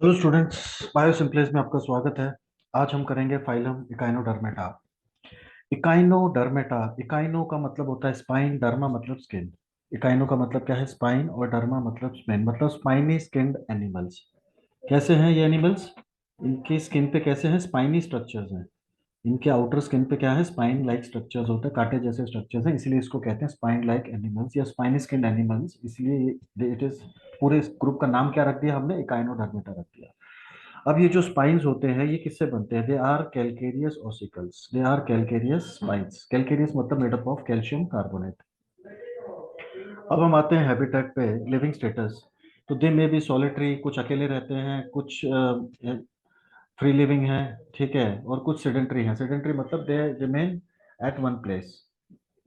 Hello students, बायोसिम्प्लेस में आपका स्वागत है। आज हम करेंगे फाइलम इकाइनोडर्मेटा। इकाइनोडर्मेटा, इकाइनो का मतलब होता है स्पाइन, डर्मा मतलब स्किन। इकाइनो का मतलब क्या है? स्पाइन, और डर्मा मतलब स्पिन, मतलब स्पाइनी स्किन्ड एनिमल्स। कैसे हैं ये एनिमल्स? इनकी स्किन पे कैसे हैं? स्पाइनी स्ट्रक्चर्स हैं। इनके आउटर स्किन पे क्या है? स्पाइन लाइक स्ट्रक्चर्स होते हैं, कांटे जैसे स्ट्रक्चर्स हैं, इसलिए इसको कहते हैं स्पाइन लाइक एनिमल्स या स्पाइनी स्किन एनिमल्स। इसलिए इट इज, पूरे ग्रुप का नाम क्या रख दिया हमने? इकाइनोडर्मेटा रख दिया। अब ये जो स्पाइन्स होते हैं ये किससे बनते हैं? They are calcareous ossicles, they are calcareous spines. Calcareous मतलब made up of calcium carbonate. अब हम आते हैं हैबिटेट पे, लिविंग स्टेटस। तो दे में भी सॉलिटरी, कुछ अकेले रहते हैं, कुछ फ्री लिविंग है, ठीक है, और कुछ सेडेंट्री हैं। सेडेंट्री मतलब they remain at one place,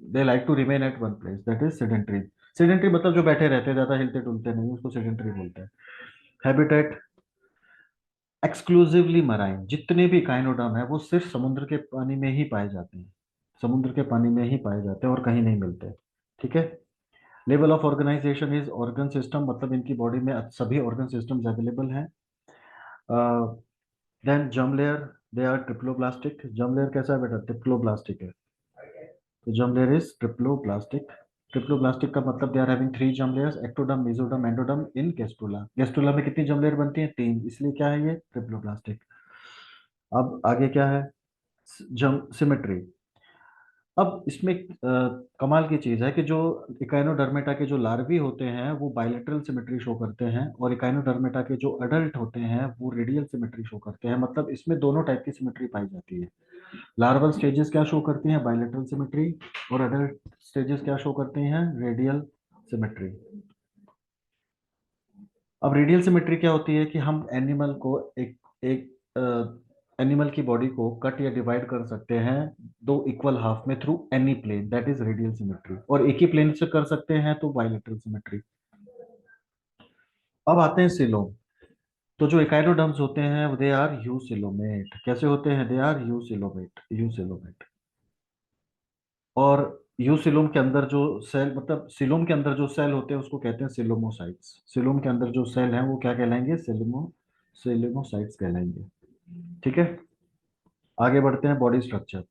they like to remain at one place, that is sedentary. Sedentary मतलब जो बैठे रहते हैं, ज्यादा हिलते डुलते नहीं, उसको सेडेंट्री बोलते हैं। हैबिटेट एक्सक्लूसिवली मराइन, जितने भी काइनोडर्म है वो सिर्फ समुद्र के पानी में ही पाए जाते हैं। समुद्र के पानी में ही पाए जाते हैं और कहीं नहीं मिलते। ठीक है। Level of organisation is organ system, मतलब इनकी बॉडी में सभी ऑर्गन सिस्टम्स अवेलेबल हैं। Then germ layer, they are triploblastic. Germ layer कैसा है बेटा? ट्रिप्लोब्लास्टिक है। तो germ layer is triploblastic. Triploblastic का मतलब they are having three germ layers, ectoderm, mesoderm, endoderm in gastrula. Gastrula में कितनी जर्म लेयर बनती है? तीन, इसलिए क्या है ये? ट्रिप्लोब्लास्टिक। अब आगे क्या है? जम सिमेट्री। अब इसमें कमाल की चीज है कि जो इकाइनोडर्मेटा के जो लार्वी होते हैं वो बायलेटरल सिमेट्री शो करते हैं, और इकाइनोडर्मेटा के जो अडल्ट होते हैं वो रेडियल सिमेट्री शो करते हैं। मतलब इसमें दोनों टाइप की सिमेट्री पाई जाती है। लार्वल स्टेजेस क्या शो करती हैं? Bilateral symmetry. और अडल्ट स्टेजेस क्या शो करती हैं? Radial symmetry. अब रेडियल सिमेट्री क्या होती है कि हम एनिमल को एक एक एनिमल की बॉडी को कट या डिवाइड कर सकते हैं दो इक्वल हाफ में through any plane, that is radial symmetry. और एक ही प्लेन से कर सकते हैं तो बाइलेटरल सिमेट्री। अब आते हैं सिलोम। तो जो इकाइनोडर्म्स होते हैं दे आर यूसिलोमेट। कैसे होते हैं? They are eucoelomate, eucoelomate. और यूसिलोम के अंदर जो सेल, मतलब सिलोम के अंदर जो सेल होते हैं उसको कहते हैं सिलोमोसाइट्स। सिलोम के अंदर जो सेल हैं वो क्या कहलाएंगे? सिलोमोसाइट्स कहलाएंगे। ठीक है। आगे बढ़ते हैं, body structure.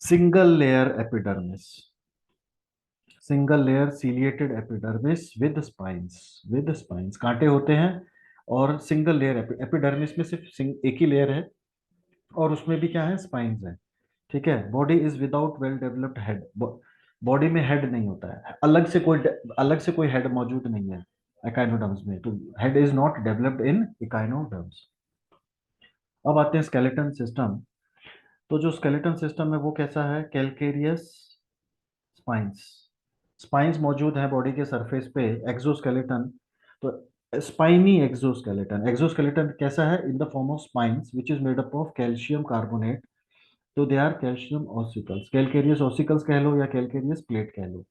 Single layer epidermis, single layer ciliated epidermis with spines, with spines, कांटे होते हैं। और सिंगल लेयर एपिडर्मिस में सिर्फ एक ही लेयर है, और उसमें भी क्या है? स्पाइंस है। ठीक है। Body is without well developed head, body में हेड नहीं होता है, अलग से कोई हेड मौजूद नहीं है इकाइनोडर्म्स में। तो head is not developed in echinoderms. अब आते हैं स्केलेटन सिस्टम। तो जो स्केलेटन सिस्टम है वो कैसा है? कैलकेरियस स्पाइंस, स्पाइंस मौजूद है बॉडी के सरफेस पे। एक्सोस्केलेटन, तो स्पाइनी एक्सोस्केलेटन, एक्सोस्केलेटन कैसा है? In the form of spines which is made up of calcium carbonate. तो they are calcium ossicles, calcareous ossicles कह लो या कैलकेरियस प्लेट कह लो।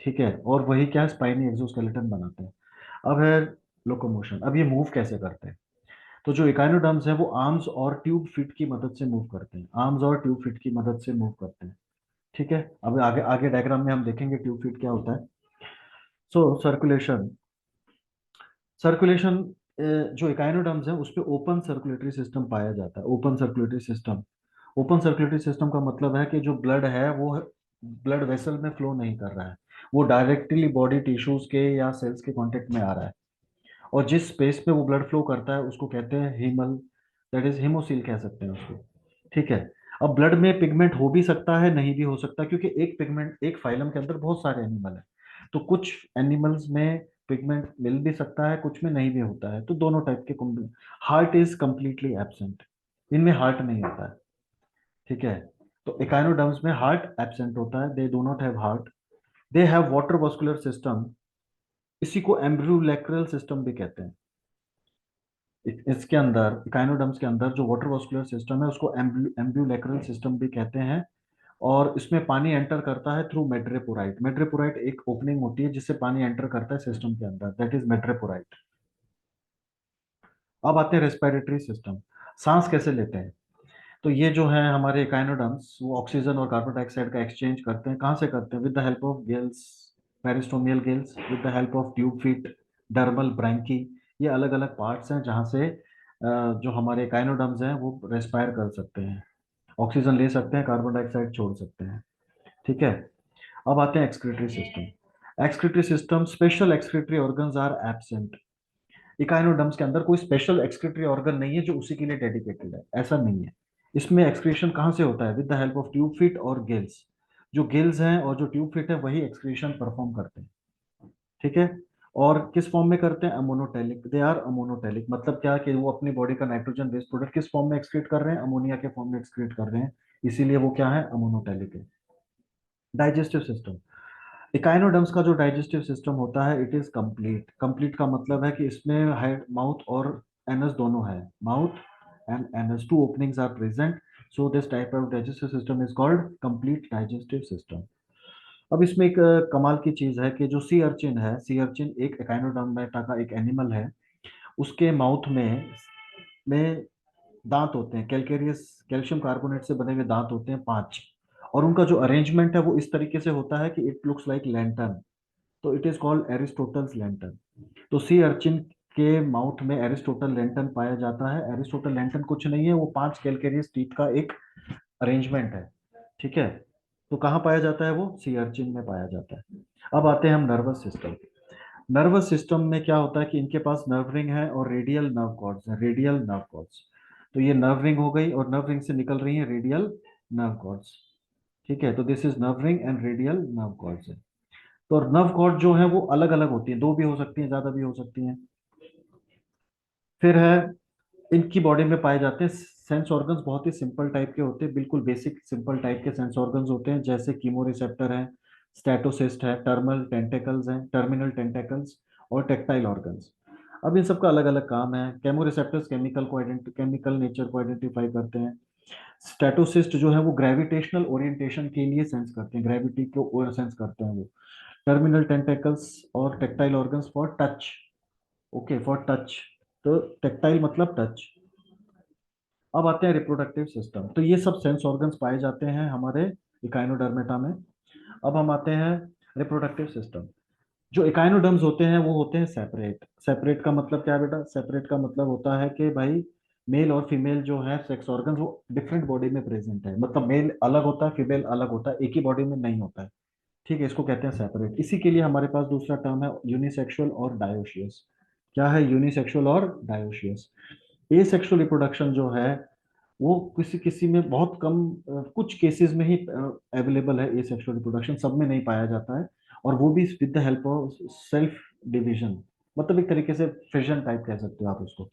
ठीक है। और वही क्या है? स्पाइनी एक्सोस्केलेटन बनाते हैं। अब है लोकोमोशन। अब ये मूव कैसे करते हैं? तो जो इकाइनोडर्म्स है वो आर्म्स और ट्यूब फिट की मदद से मूव करते हैं, आर्म्स और ट्यूब फिट की मदद से मूव करते हैं। ठीक है। अब आगे आगे डायग्राम में हम देखेंगे ट्यूब फिट क्या होता है। सो सर्कुलेशन, सर्कुलेशन, जो इकाइनोडर्म्स है उस पे ओपन सर्कुलेटरी सिस्टम पाया जाता है। Open circulatory system, open circulatory system का मतलब है कि जो ब्लड है वो ब्लड वेसल में फ्लो नहीं कर रहा है, वो डायरेक्टली बॉडी टिश्यूज के या सेल्स के कांटेक्ट में आ रहा है। और जिस स्पेस पे वो ब्लड फ्लो करता है उसको कहते हैं हीमल, दैट इज हेमोसील कह सकते हैं उसको। ठीक है। अब ब्लड में पिगमेंट हो भी सकता है, नहीं भी हो सकता, क्योंकि एक पिगमेंट, एक फाइलम के अंदर बहुत सारे एनिमल है। तो कुछ एनिमल्स में पिगमेंट मिल भी सकता है, कुछ में नहीं भी होता है, तो दोनों टाइप के हार्ट इज कंप्लीटली एब्सेंट, इनमें हार्ट नहीं होता है। ठीक है। तो इकाइनोडर्म्स में हार्ट एब्सेंट होता है, they do not have heart. They have water vascular system, इसी को एम्ब्यूलैक्रल सिस्टम भी कहते हैं। इसके अंदर, इकाइनोडर्म्स के अंदर जो वाटर वास्कुलर सिस्टम है उसको एम्ब्यूलैक्रल सिस्टम भी कहते हैं। और इसमें पानी एंटर करता है थ्रू मेड्रेपोराइट। मेड्रेपोराइट एक ओपनिंग होती है जिससे पानी एंटर करता है सिस्टम के अंदर, दैट इज मेड्रेपोराइट। अब आते हैं रेस्पिरेटरी सिस्टम, सांस कैसे लेते हैं? तो ये जो है हमारे इकाइनोडर्म्स वो ऑक्सीजन और कार्बन डाइऑक्साइड का एक्सचेंज करते हैं। कहाँ से करते हैं? With the help of gills, peristomial gills, with the help of tube feet, dermal branchiae. ये अलग अलग पार्ट्स हैं जहाँ से जो हमारे काइनोडर्म्स हैं वो रेस्पायर कर सकते हैं, ऑक्सीजन ले सकते हैं, कार्बन डाइऑक्साइड छोड़ सकते हैं। ठीक है। अब आते हैं excretory system. Excretory system, special excretory organs are absent. Echinoderms के अंदर कोई स्पेशल एक्सक्रीटरी ऑर्गन नहीं है जो उसी के लिए डेडिकेटेड है, ऐसा नहीं है। इसमें एक्सक्रीशन कहाँ से होता है? With the help of tube fit और गिल्स। जो गिल्स हैं और जो ट्यूब फिट है वही एक्सक्रीशन परफॉर्म करते हैं। ठीक है। और किस फॉर्म में करते हैं? Ammonotelic, they are ammonotelic. मतलब क्या कि वो अपनी बॉडी का नाइट्रोजन बेस्ड प्रोडक्ट किस फॉर्म में एक्सक्रीट कर रहे हैं? अमोनिया के फॉर्म में एक्सक्रीट कर रहे हैं, इसीलिए वो क्या है? अमोनोटेलिक है। Digestive system. इकाइनोडर्म्स का जो डाइजेस्टिव सिस्टम होता है इट इज कंप्लीट। कंप्लीट का मतलब है कि इसमें हेड, माउथ और एनस दोनों है। Mouth and anus, two openings are present. So this type of digestive system is called complete digestive system. अब इसमें एक कमाल की चीज है कि जो सी अर्चिन है, सी अर्चिन एक एकाइनोडर्मेटा का एक एनिमल है। उसके माउथ में दांत होते हैं, कैलकेरियस, कैल्शियम कार्बोनेट से बने हुए दांत होते हैं 5। और उनका जो अरेंजमेंट है वो इस तरीके से होता है कि इट लुक्स लाइक लैंटर्न। तो it is called Aristotle's lantern. तो सी अर्चिन के माउथ में एरिस्टोटल लैंटर्न पाया जाता है। एरिस्टोटल लैंटर्न कुछ नहीं है, वो 5 कैलकेरियस टीथ का एक अरेंजमेंट है। ठीक है। तो कहाँ पाया जाता है? वो सी अर्चिन में पाया जाता है। अब आते हैं हम नर्वस सिस्टम। नर्वस सिस्टम में क्या होता है कि इनके पास नर्व रिंग है और रेडियल नर्व कॉर्ड्स हैं, रेडियल नर्व कॉर्ड्स। तो ये नर्व रिंग हो गई और नर्व रिंग से निकल रही है रेडियल नर्व कॉर्ड्स। ठीक है। तो this is nerve ring and radial nerve cords है। तो नर्व कॉर्ड जो है वो अलग अलग होती है, दो भी हो सकती हैं, ज्यादा भी हो सकती हैं। फिर है, इनकी बॉडी में पाए जाते हैं सेंस ऑर्गन्स, बहुत ही सिंपल टाइप के होते हैं, बिल्कुल बेसिक सिंपल टाइप के सेंस ऑर्गन्स होते हैं, जैसे कीमोरिसेप्टर है, स्टैटोसिस्ट है, टर्मिनल टेंटेकल्स और टेक्टाइल ऑर्गन्स। अब इन सबका अलग अलग काम है। केमोरिसेप्टर्स केमिकल नेचर को आइडेंटिफाई करते हैं। स्टैटोसिस्ट जो है वो ग्रेविटेशनल ओरिएंटेशन के लिए सेंस करते हैं, ग्रेविटी को सेंस करते हैं वो। टर्मिनल टेंटेकल्स और tactile organs for touch. Okay, for touch. तो टेक्टाइल मतलब टच। अब आते हैं रिप्रोडक्टिव सिस्टम। तो ये सब सेंस ऑर्गन्स पाए जाते हैं हमारे इकाइनोडर्मेटा में। अब हम आते हैं रिप्रोडक्टिव सिस्टम। जो इकाइनोडर्म्स होते हैं वो होते हैं सेपरेट। सेपरेट का मतलब क्या है बेटा? सेपरेट का मतलब होता है कि भाई मेल और फीमेल जो है सेक्स ऑर्गन्स वो डिफरेंट बॉडी में प्रेजेंट है, मतलब मेल अलग होता है, फीमेल अलग होता है, एक ही बॉडी में नहीं होता है। ठीक है, इसको कहते हैं सेपरेट। इसी के लिए हमारे पास दूसरा टर्म है यूनिसेक्सुअल और डायोशियस। क्या है? यूनिसेक्सुअल और डायोशियस। एसेक्सुअल रिप्रोडक्शन जो है वो किसी किसी में बहुत कम, कुछ केसेस में ही अवेलेबल है। एसेक्सुअल रिप्रोडक्शन सब में नहीं पाया जाता है, और वो भी with the help of self division, मतलब एक तरीके से फिजन टाइप कह सकते हो आप उसको।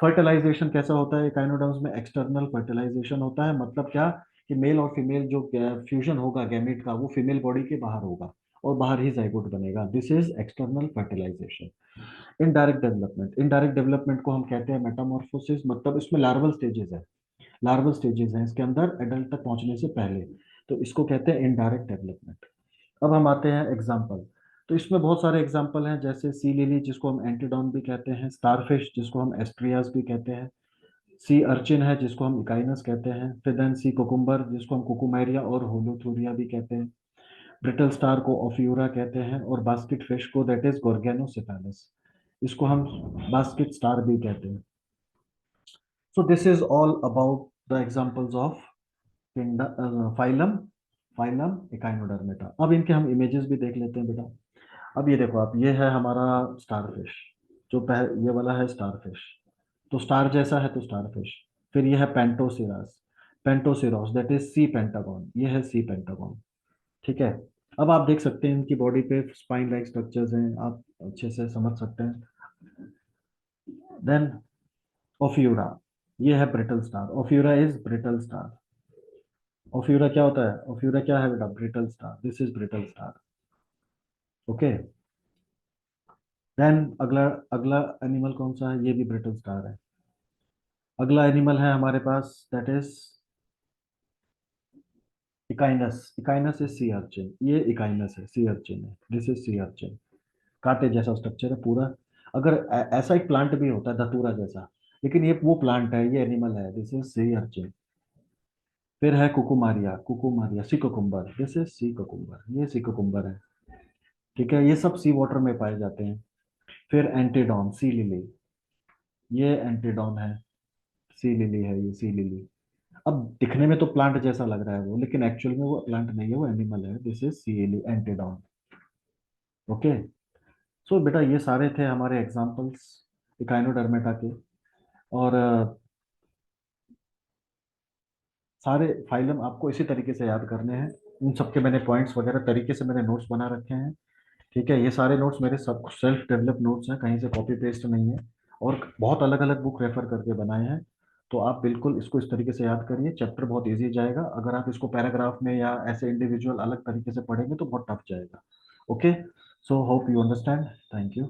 फर्टिलाइजेशन कैसा होता है इकाइनोडर्म्स में? एक्सटर्नल फर्टिलाइजेशन होता है। मतलब क्या कि मेल और फीमेल जो फ्यूजन होगा गैमेट का वो फीमेल बॉडी के बाहर होगा और बाहर ही जाइगोट बनेगा, this is external fertilization. Indirect development, indirect development को हम कहते हैं मेटामॉर्फोसिस, मतलब इसमें लार्वल स्टेजेस है, लार्वल स्टेजेस हैं इसके अंदर एडल्ट तक पहुंचने से पहले। तो इसको कहते हैं इनडायरेक्ट डेवलपमेंट। अब हम आते हैं एग्जाम्पल। तो इसमें बहुत सारे एग्जाम्पल हैं, जैसे सी लिली जिसको हम एंटीडॉन भी कहते हैं, स्टारफिश जिसको हम एस्ट्रियास भी कहते हैं, सी अर्चिन है जिसको हम इकाइनस कहते हैं, फिर देन सी कोकुम्बर जिसको हम कुकुमेरिया और होलोथूरिया भी कहते हैं, ब्रिटल स्टार को ओफियूरा कहते हैं, और बास्केट फिश को दैट इज गोर्गेनोसिफेलस, इसको हम बास्केट स्टार भी कहते हैं। So this is all about the examples of phylum, phylum Echinodermata. अब इनके हम इमेजेस भी देख लेते हैं बेटा। अब ये देखो आप, ये है हमारा स्टारफिश, ये वाला है स्टारफिश, तो स्टार जैसा है तो स्टारफिश। फिर ये है पेंटोसिरास, पेंटोसिरोस दैट इज सी पेंटागन, ये है सी पेंटागन। ठीक है। अब आप देख सकते हैं इनकी बॉडी पे स्पाइन लाइक स्ट्रक्चर्स हैं, आप अच्छे से समझ सकते हैं। देन ओफियूरा, ये है brittle star, Ophiura is brittle star. Ophiura क्या होता है? ओफियूरा क्या है बेटा? Brittle star, this is brittle star. Okay. Then अगला, अगला एनिमल कौन सा है? ये भी ब्रिटल स्टार है। अगला एनिमल है हमारे पास that is Echinus, Echinus is sea urchin, ये इकाइनस है, सी अर्चिन है, दिस इज सी अर्चिन। कांटे जैसा स्ट्रक्चर है पूरा। अगर ऐसा एक प्लांट भी होता है धतूरा जैसा, लेकिन ये वो प्लांट है, ये एनिमल है, दिस इज सी अर्चिन। फिर है Cucumaria, Cucumaria sea cucumber, this is sea cucumber, ये सी कुकुम्बर है। ठीक है, ये सब सी वाटर में पाए जाते हैं। फिर एंटीडॉन, सी लिली, ये एंटीडॉन है, सी लिली है, ये सी लिली। अब दिखने में तो प्लांट जैसा लग रहा है वो, लेकिन एक्चुअल में वो प्लांट नहीं है, वो एनिमल है। This is sea Antedon. Okay. So बेटा ये सारे थे हमारे एग्जांपल्स इकाइनोडर्मेटा के। और सारे फाइलम आपको इसी तरीके से याद करने हैं। उन सबके मैंने पॉइंट्स वगैरह तरीके से मैंने नोट्स बना रखे हैं। ठीक है, ये सारे नोट्स मेरे सब सेल्फ डेवलप नोट्स हैं, कहीं से कॉपी पेस्ट नहीं है। और बहुत अलग अलग बुक रेफर करके बनाए हैं। तो आप बिल्कुल इसको इस तरीके से याद करिए, चैप्टर बहुत इजी जाएगा। अगर आप इसको पैराग्राफ में या ऐसे इंडिविजुअल अलग तरीके से पढ़ेंगे तो बहुत टफ जाएगा। Okay. So hope you understand. Thank you.